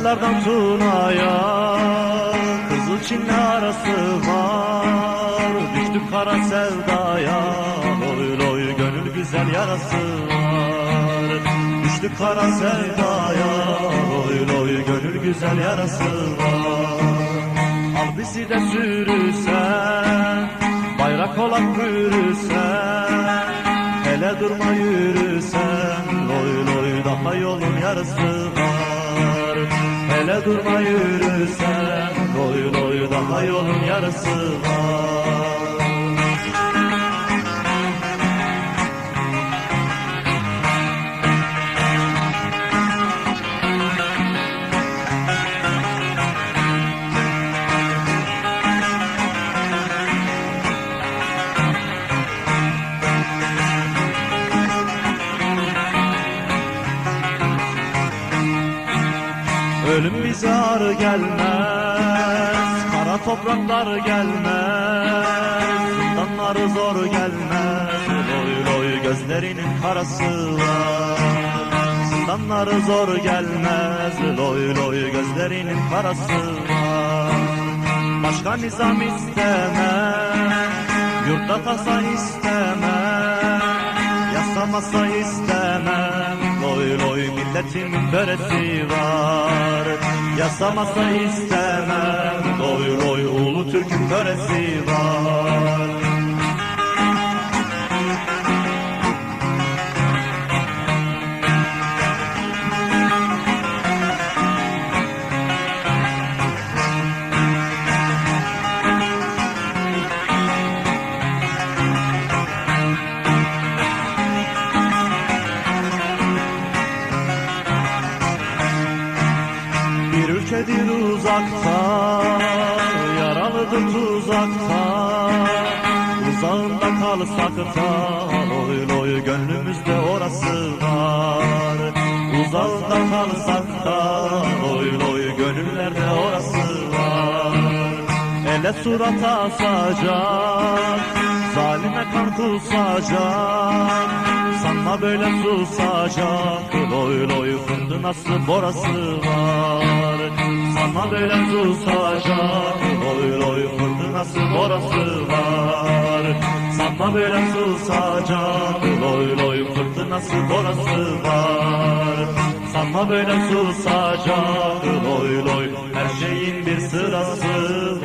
Yaylardan Tuna'ya Kızılçin'le arası var. Düştük kara sevdaya, loy loy gönül güzel yarası var. Düştük kara sevdaya, loy loy gönül güzel yarası var. Al bizi de sürürsen, bayrak olan bürürsen, hele durma yürürsen, loy loy daha yolun yarısı var. Hele durma yürürsen, loy loy daha yolun yarısı var. Ölüm bize ağır gelmez, kara topraklar gelmez, zindanları zor gelmez, loy loy gözlerinin karası var. Zindanları zor gelmez, loy loy gözlerinin karası var. Başka nizam istemem, yurtta tasa istemem, yasamasa istemem, loy loy milletimin böresi var. Yasamasa istemem, loy loy ulu Türk'ün böresi var. Bir ülkedir uzakta, yaralıdır tuzakta, uzağında kalsak da, loy loy gönlümüzde orası var. Uzağında kalsak da, loy loy gönüllerde orası var. Ele surata asacak, zalime kan kusacak, sanma böyle susacak, loy loy fırtınası borası var. Sanma böyle susacak, loy loy fırtınası borası var. Sanma böyle susacak, loy loy fırtınası borası var. Sanma böyle susacak, loy loy her şeyin bir sırası